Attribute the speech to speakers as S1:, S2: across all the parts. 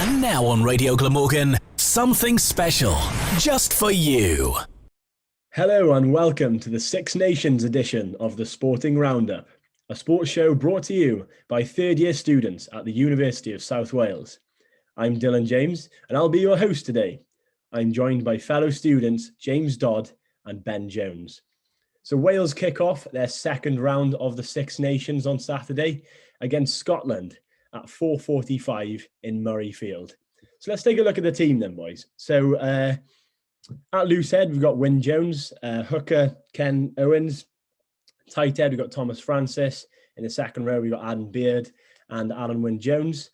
S1: And now on Radio Glamorgan, something special just for you.
S2: Hello and welcome to the Six Nations edition of the Sporting Roundup, a sports show brought to you by third-year students at the University of South Wales. I'm Dylan James and I'll be your host today. I'm joined by fellow students James Dodd and Ben Jones. So Wales kick off their second round of the Six Nations on Saturday against Scotland at 4:45 in Murrayfield. So let's take a look at the team then, boys. So at loose head, we've got Wyn Jones, hooker Ken Owens, tight head, we've got Thomas Francis. In the second row, we've got Adam Beard and Alan Wyn Jones.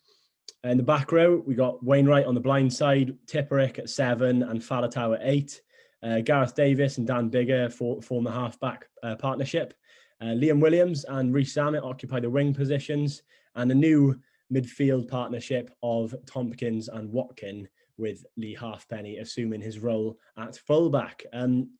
S2: In the back row, we got Wainwright on the blind side, Tipperick at 7 and Falatau at 8. Gareth Davis and Dan Bigger form the half-back partnership. Liam Williams and Rhys Zammit occupy the wing positions, and a new midfield partnership of Tompkins and Watkin, with Lee Halfpenny assuming his role at fullback.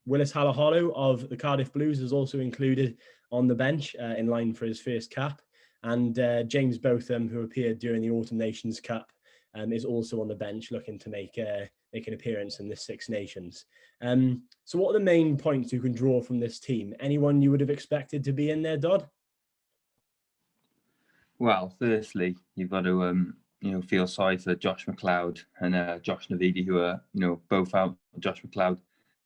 S2: Willis Halaholo of the Cardiff Blues is also included on the bench in line for his first cap. And James Botham, who appeared during the Autumn Nations Cup, is also on the bench looking to make an appearance in the Six Nations. So what are the main points you can draw from this team? Anyone you would have expected to be in there, Dodd?
S3: Well, firstly, you've got to feel sorry for Josh McLeod and Josh Navidi, who are both out. Josh McLeod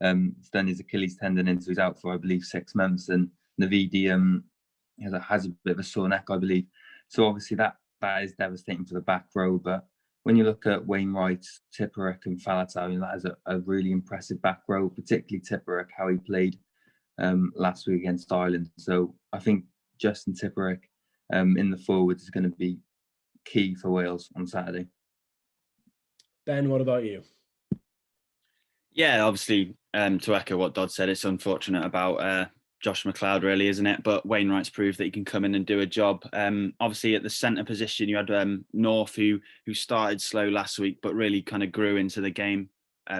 S3: has done his Achilles tendon, so he's out for I believe 6 months, and Navidi has a bit of a sore neck, I believe. So obviously that is devastating for the back row. But when you look at Wainwright, Tipperick and Falatau, that is a really impressive back row, particularly Tipperick, how he played last week against Ireland. So I think Justin Tipperick in the forwards is going to be key for Wales on Saturday.
S2: Ben, what about you?
S4: Yeah, obviously, to echo what Dodd said, it's unfortunate about Josh McLeod, really, isn't it? But Wainwright's proved that he can come in and do a job. Obviously, at the centre position, you had North, who started slow last week, but really kind of grew into the game.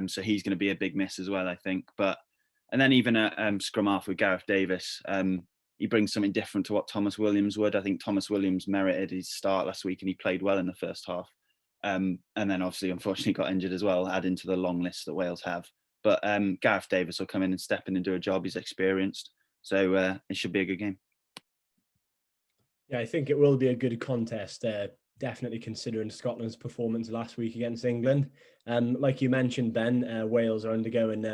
S4: So he's going to be a big miss as well, I think. And then even at scrum half with Gareth Davis, he brings something different to what Thomas Williams would. I think Thomas Williams merited his start last week and he played well in the first half. And then obviously, unfortunately, got injured as well, adding to the long list that Wales have. But Gareth Davis will come in and step in and do a job. He's experienced. So it should be a good game.
S2: Yeah, I think it will be a good contest, definitely considering Scotland's performance last week against England. Like you mentioned, Ben, Wales are undergoing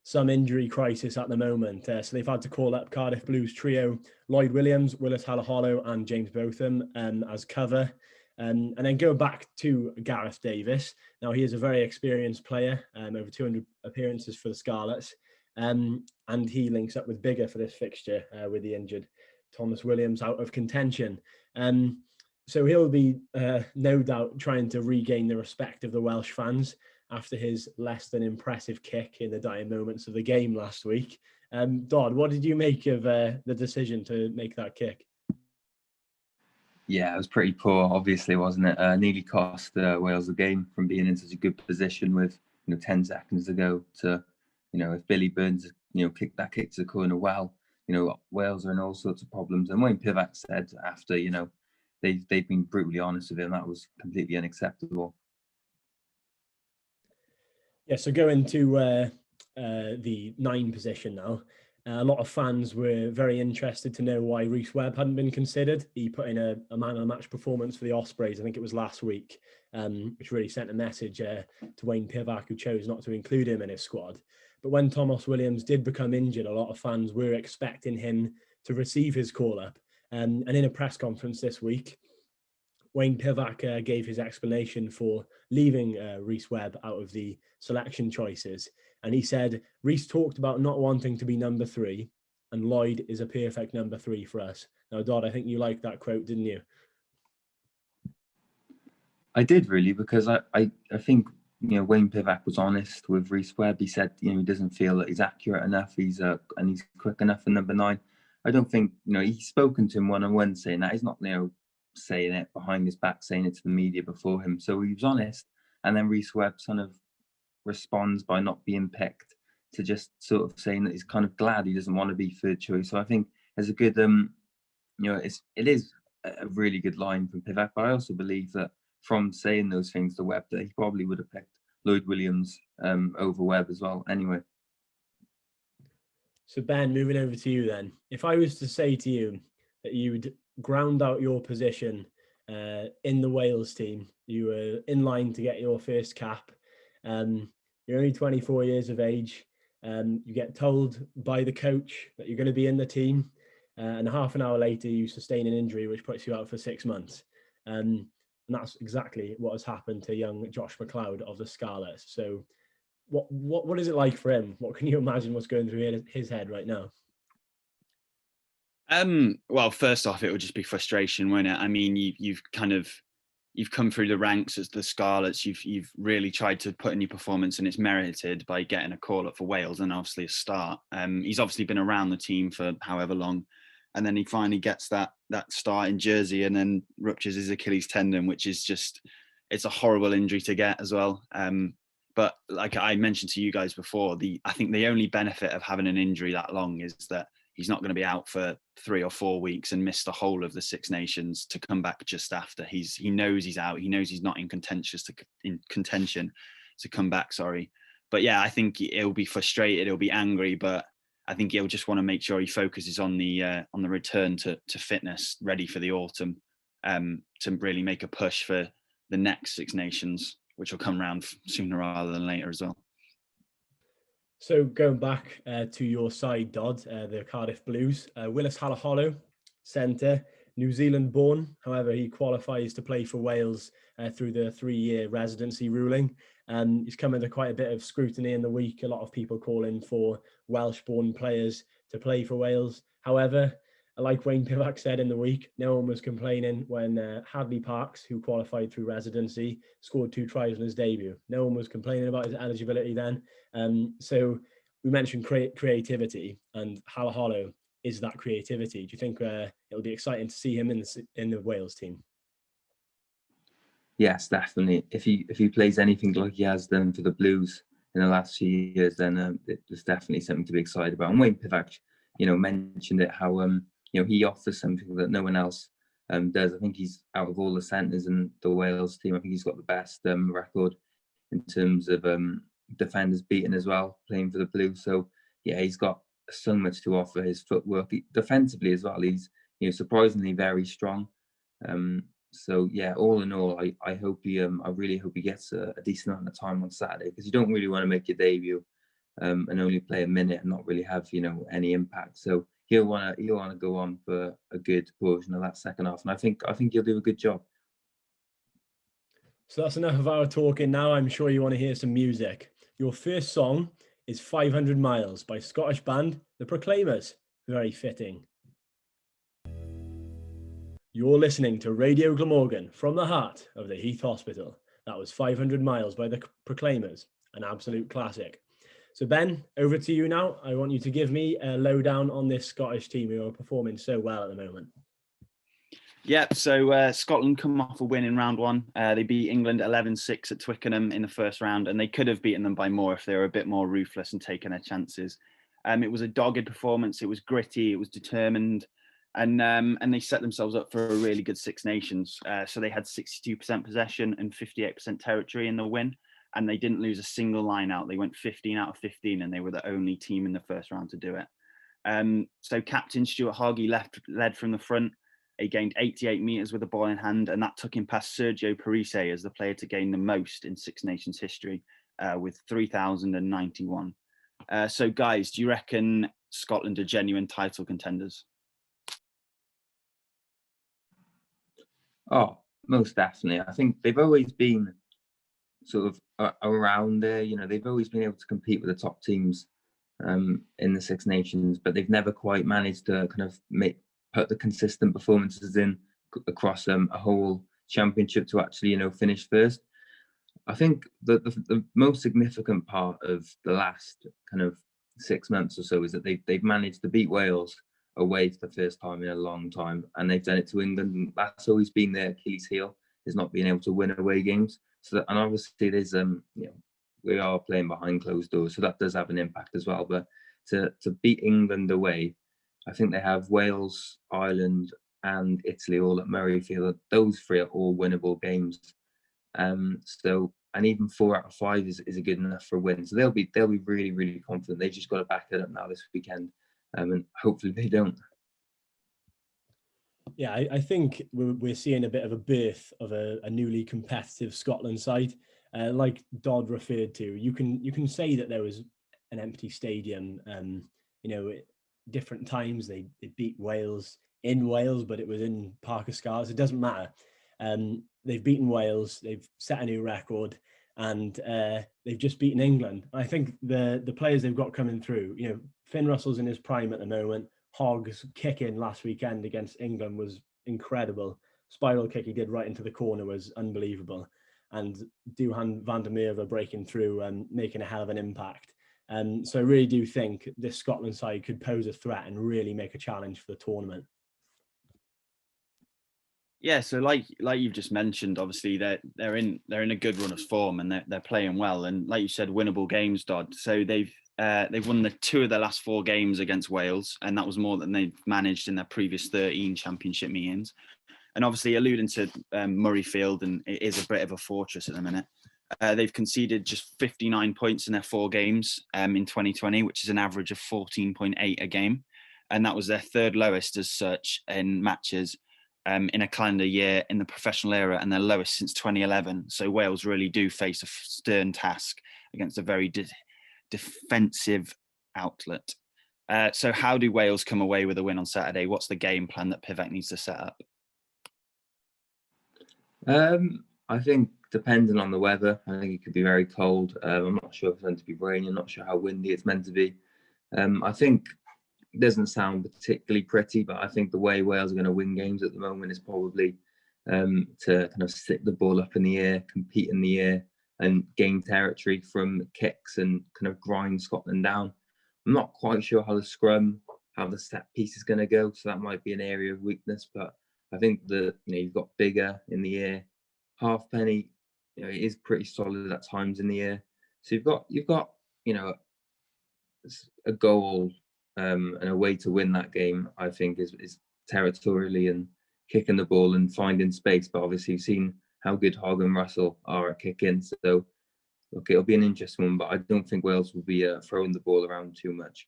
S2: some injury crisis at the moment. So they've had to call up Cardiff Blues trio, Lloyd Williams, Willis Halaholo and James Botham as cover. And then go back to Gareth Davis. Now, he is a very experienced player, over 200 appearances for the Scarlets. And he links up with Bigger for this fixture with the injured Thomas Williams out of contention. So he'll be no doubt trying to regain the respect of the Welsh fans after his less than impressive kick in the dying moments of the game last week. Dodd, what did you make of the decision to make that kick?
S3: Yeah, it was pretty poor, obviously, wasn't it? Nearly cost Wales the game from being in such a good position with 10 seconds to go to, if Billy Burns, kick to the corner well, Wales are in all sorts of problems. And Wayne Pivac said after, they've been brutally honest with him, that was completely unacceptable.
S2: Yeah, so going to the 9 position now. A lot of fans were very interested to know why Rhys Webb hadn't been considered. He put in a man of the match performance for the Ospreys, I think it was last week, which really sent a message to Wayne Pivac, who chose not to include him in his squad. But when Thomas Williams did become injured, a lot of fans were expecting him to receive his call-up. And in a press conference this week, Wayne Pivac gave his explanation for leaving Rhys Webb out of the selection choices. And he said, Rhys talked about not wanting to be number 3, and Lloyd is a perfect number 3 for us. Now, Dodd, I think you liked that quote, didn't you?
S3: I did, really, because I think, Wayne Pivac was honest with Rhys Webb. He said, he doesn't feel that he's accurate enough. He's quick enough for number 9. I don't think, he's spoken to him one-on-one saying that. He's not, saying it behind his back, saying it to the media before him. So he was honest. And then Rhys Webb kind of responds by not being picked, to just sort of saying that he's kind of glad he doesn't want to be third choice. So I think there's a good, it is a really good line from Pivac. But I also believe that from saying those things to Webb that he probably would have picked Lloyd Williams over Webb as well. Anyway.
S2: So Ben, moving over to you then. If I was to say to you that you would ground out your position in the Wales team, you were in line to get your first cap. You're only 24 years of age. You get told by the coach that you're going to be in the team, and half an hour later you sustain an injury which puts you out for 6 months. And that's exactly what has happened to young Josh McLeod of the Scarlets. So what is it like for him? What can you imagine what's going through his head right now?
S4: Well, first off, it would just be frustration, wouldn't it? I mean, you've come through the ranks as the Scarlets. You've really tried to put in your performance, and it's merited by getting a call up for Wales and obviously a start. He's obviously been around the team for however long, and then he finally gets that start in Jersey, and then ruptures his Achilles tendon, which is it's a horrible injury to get as well. But like I mentioned to you guys before, I think the only benefit of having an injury that long is that he's not going to be out for 3 or 4 weeks and miss the whole of the Six Nations to come back just after. He knows he's out. He knows he's not in contention to come back. Sorry, but yeah, I think he'll be frustrated. He'll be angry, but I think he'll just want to make sure he focuses on the return to fitness, ready for the autumn, to really make a push for the next Six Nations, which will come around sooner rather than later as well.
S2: So going back to your side, Dodd, the Cardiff Blues, Willis Halaholo, centre, New Zealand born. However, he qualifies to play for Wales through the 3-year residency ruling. He's come under quite a bit of scrutiny in the week. A lot of people calling for Welsh-born players to play for Wales. However, like Wayne Pivac said in the week, no one was complaining when Hadley Parkes, who qualified through residency, scored 2 tries in his debut. No one was complaining about his eligibility then. So we mentioned creativity, and Halaholo is that creativity. Do you think it'll be exciting to see him in the Wales team?
S3: Yes, definitely. If he plays anything like he has done for the Blues in the last few years, then there's definitely something to be excited about. And Wayne Pivac, mentioned it, how he offers something that no one else does. I think he's, out of all the centres in the Wales team, I think he's got the best record in terms of defenders beaten as well, playing for the Blues. So yeah, he's got so much to offer. His footwork, defensively as well, he's surprisingly very strong. So yeah, all in all, I really hope he gets a decent amount of time on Saturday, because you don't really want to make your debut and only play a minute and not really have any impact. So he'll want to go on for a good portion of that second half, and I think he'll do a good job.
S2: So that's enough of our talking now. I'm sure you want to hear some music. Your first song is 500 Miles by Scottish band The Proclaimers. Very fitting. You're listening to Radio Glamorgan from the heart of the Heath Hospital. That was 500 Miles by The Proclaimers, an absolute classic. So Ben, over to you now. I want you to give me a lowdown on this Scottish team who are performing so well at the moment.
S4: Yep, so Scotland come off a win in round 1. They beat England 11-6 at Twickenham in the first round, and they could have beaten them by more if they were a bit more ruthless and taken their chances. It was a dogged performance. It was gritty. It was determined. And they set themselves up for a really good Six Nations. So they had 62% possession and 58% territory in the win, and they didn't lose a single line out. They went 15 out of 15, and they were the only team in the first round to do it. So captain Stuart Hoggy led from the front. He gained 88 metres with the ball in hand, and that took him past Sergio Parise as the player to gain the most in Six Nations history, with 3,091. So guys, do you reckon Scotland are genuine title contenders?
S3: Oh, most definitely. I think they've always been sort of around there. They've always been able to compete with the top teams in the Six Nations, but they've never quite managed to kind of put the consistent performances in across a whole championship to actually finish first. I think that the most significant part of the last kind of 6 months or so is that they've managed to beat Wales away for the first time in a long time, and they've done it to England, and that's always been their Achilles heel, is not being able to win away games. So and obviously there's we are playing behind closed doors, so that does have an impact as well. But to beat England away, I think they have Wales, Ireland and Italy all at Murrayfield. Those 3 are all winnable games. And even 4 out of 5 is a good enough for a win. So they'll be really, really confident. They've just got to back it up now this weekend, and hopefully they don't.
S2: Yeah, I think we're seeing a bit of a birth of a newly competitive Scotland side. Like Dodd referred to, you can say that there was an empty stadium. Different times they beat Wales in Wales, but it was in Parc y Scars. It doesn't matter. They've beaten Wales. They've set a new record, and they've just beaten England. I think the players they've got coming through. Finn Russell's in his prime at the moment. Hogg's kick-in last weekend against England was incredible. Spiral kick he did right into the corner was unbelievable. And Duhan van der Merwe breaking through and making a hell of an impact. So I really do think this Scotland side could pose a threat and really make a challenge for the tournament.
S4: Yeah, so like you've just mentioned, obviously they're in a good run of form and they're playing well, and like you said, winnable games, Dodd. So they've won the 2 of their last 4 games against Wales, and that was more than they've managed in their previous 13 championship meetings. And obviously, alluding to Murrayfield, and it is a bit of a fortress at the minute. They've conceded just 59 points in their 4 games in 2020, which is an average of 14.8 a game, and that was their 3rd lowest as such in matches in a calendar year in the professional era, and their lowest since 2011. So Wales really do face a stern task against a very defensive outlet. So how do Wales come away with a win on Saturday? What's the game plan that Pivac needs to set up?
S3: I think depending on the weather, I think it could be very cold. I'm not sure if it's meant to be raining. I'm not sure how windy it's meant to be. I think it doesn't sound particularly pretty, but I think the way Wales are going to win games at the moment is probably to kind of stick the ball up in the air, compete in the air, and gain territory from kicks and kind of grind Scotland down. I'm not quite sure how the set piece is going to go, so that might be an area of weakness. But I think you've got Bigger in the air, Halfpenny, it is pretty solid at times in the air. So you've got a goal and a way to win that game. I think is territorially and kicking the ball and finding space. But obviously, you've seen how good Hogg and Russell are at kicking. So look, it'll be an interesting one, but I don't think Wales will be throwing the ball around too much.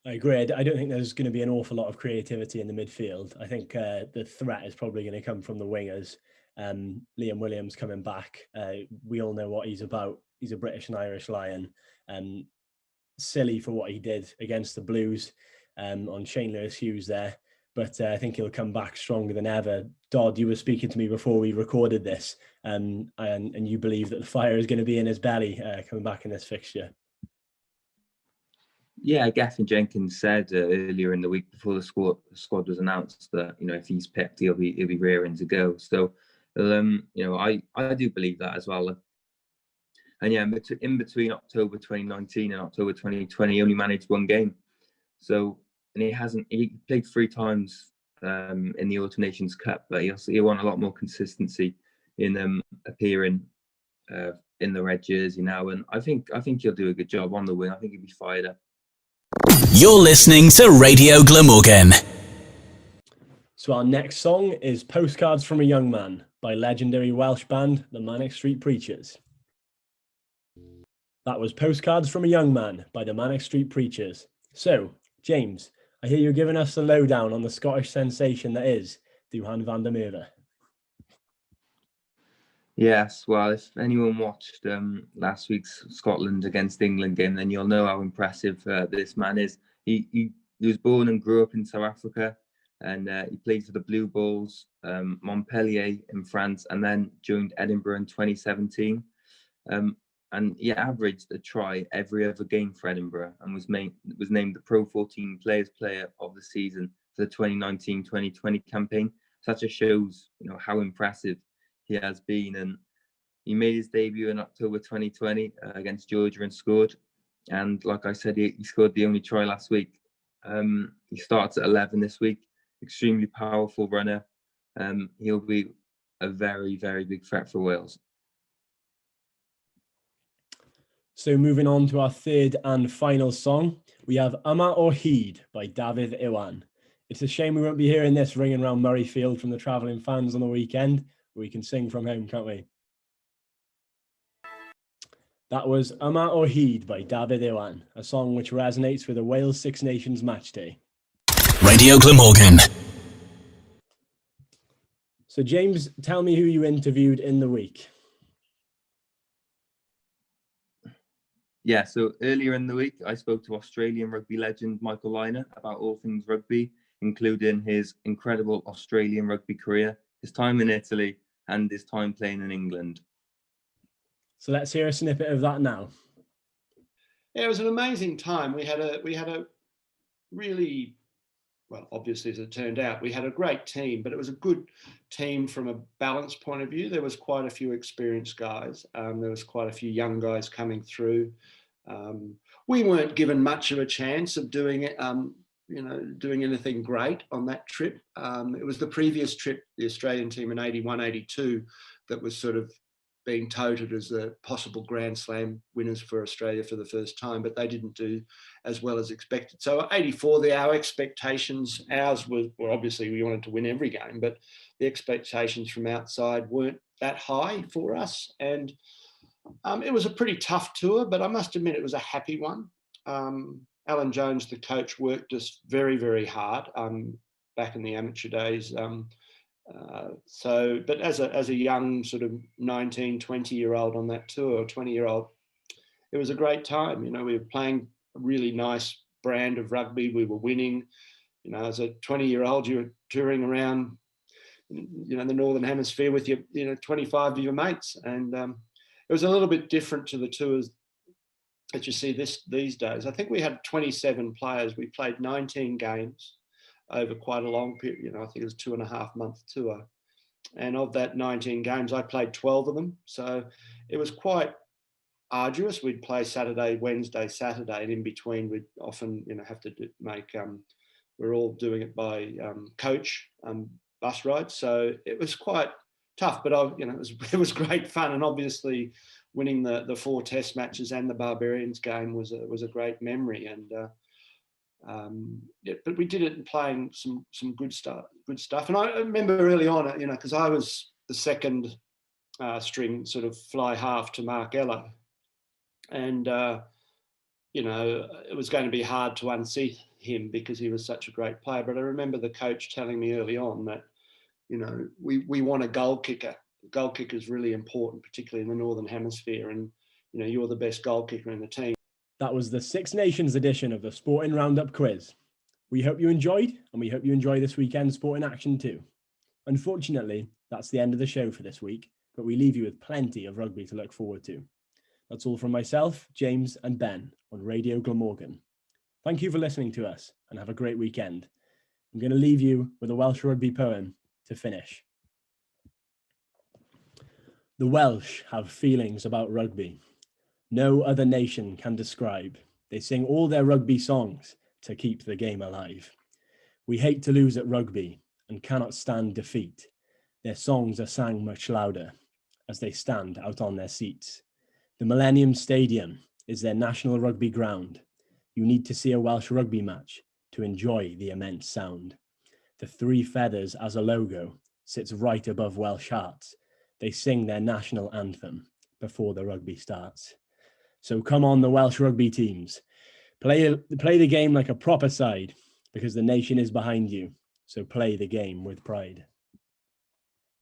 S2: I agree. I don't think there's going to be an awful lot of creativity in the midfield. I think the threat is probably going to come from the wingers. Liam Williams coming back. We all know what he's about. He's a British and Irish Lion. Silly for what he did against the Blues on Shane Lewis-Hughes there. But I think he'll come back stronger than ever. Dodd, you were speaking to me before we recorded this, and you believe that the fire is going to be in his belly coming back in this fixture.
S3: Yeah, Gethin Jenkins said earlier in the week before the squad was announced that if he's picked, he'll be rearing to go. So, I do believe that as well. And yeah, in between October 2019 and October 2020, he only managed 1 game. So, and he played 3 times in the Autumn Nations Cup, but he won a lot more consistency in appearing in the red jersey now. And I think he'll do a good job on the wing. I think he'll be fired up.
S1: You're listening to Radio Glamorgan.
S2: So our next song is Postcards from a Young Man by legendary Welsh band, the Manic Street Preachers. That was Postcards from a Young Man by the Manic Street Preachers. So, James, I hear you're giving us the lowdown on the Scottish sensation that is Duhan van der Merwe.
S3: Yes, well, if anyone watched last week's Scotland against England game, then you'll know how impressive this man is. He was born and grew up in South Africa, and he played for the Blue Bulls, Montpellier in France, and then joined Edinburgh in 2017. And he averaged a try every other game for Edinburgh, and was named the Pro 14 Players Player of the season for the 2019-2020 campaign. So that just shows, how impressive he has been. And he made his debut in October 2020 against Georgia and scored. And like I said, he scored the only try last week. He starts at 11 this week. Extremely powerful runner. He'll be a very, very big threat for Wales.
S2: So moving on to our third and final song, we have Yma o Hyd by David Iwan. It's a shame we won't be hearing this ringing around Murrayfield from the travelling fans on the weekend. We can sing from home, can't we? That was Yma o Hyd by David Iwan, a song which resonates with a Wales Six Nations match day.
S1: Radio Glamorgan.
S2: So James, tell me who you interviewed in the week.
S3: Yeah, so earlier in the week, I spoke to Australian rugby legend Michael Lynagh about all things rugby, including his incredible Australian rugby career, his time in Italy, and his time playing in England.
S2: So let's hear a snippet of that now.
S5: Yeah, it was an amazing time. We had a really, well, obviously as it turned out, we had a great team, but it was a good team from a balance point of view. There was quite a few experienced guys. There was quite a few young guys coming through. We weren't given much of a chance of doing it, doing anything great on that trip. It was the previous trip, the Australian team in 81, 82, that was sort of being touted as the possible Grand Slam winners for Australia for the first time, but they didn't do as well as expected. So 84, our expectations, ours were obviously we wanted to win every game, but the expectations from outside weren't that high for us. And it was a pretty tough tour, but I must admit it was a happy one. Alan Jones, the coach, worked us very, very hard back in the amateur days. But as a young sort of 19, 20-year-old on that tour, or 20-year-old, it was a great time. We were playing a really nice brand of rugby. We were winning. As a 20-year-old, you were touring around, the Northern Hemisphere with your, 25 of your mates. And it was a little bit different to the tours that you see these days. I think we had 27 players. We played 19 games over quite a long period. I think it was 2.5-month tour. And of that 19 games, I played 12 of them. So it was quite arduous. We'd play Saturday, Wednesday, Saturday, and in between we'd often, have to make, we're all doing it by coach bus rides. So it was quite tough, but it was great fun. And obviously winning the 4 test matches and the Barbarians game was a great memory. And but we did it playing some good stuff. And I remember early on, because I was the second string sort of fly half to Mark Ella, and it was going to be hard to unseat him because he was such a great player. But I remember the coach telling me early on that we want a goal kicker. The goal kicker is really important, particularly in the Northern Hemisphere, and you're the best goal kicker in the team.
S2: That was the Six Nations edition of the Sporting Roundup quiz. We hope you enjoyed, and we hope you enjoy this weekend's sporting action too. Unfortunately, that's the end of the show for this week, but we leave you with plenty of rugby to look forward to. That's all from myself, James, and Ben on Radio Glamorgan. Thank you for listening to us, and have a great weekend. I'm going to leave you with a Welsh rugby poem to finish. The Welsh have feelings about rugby no other nation can describe. They sing all their rugby songs to keep the game alive. We hate to lose at rugby and cannot stand defeat. Their songs are sang much louder as they stand out on their seats. The Millennium Stadium is their national rugby ground. You need to see a Welsh rugby match to enjoy the immense sound. The 3 feathers as a logo sits right above Welsh hearts. They sing their national anthem before the rugby starts. So come on, the Welsh rugby teams. Play the game like a proper side because the nation is behind you. So play the game with pride.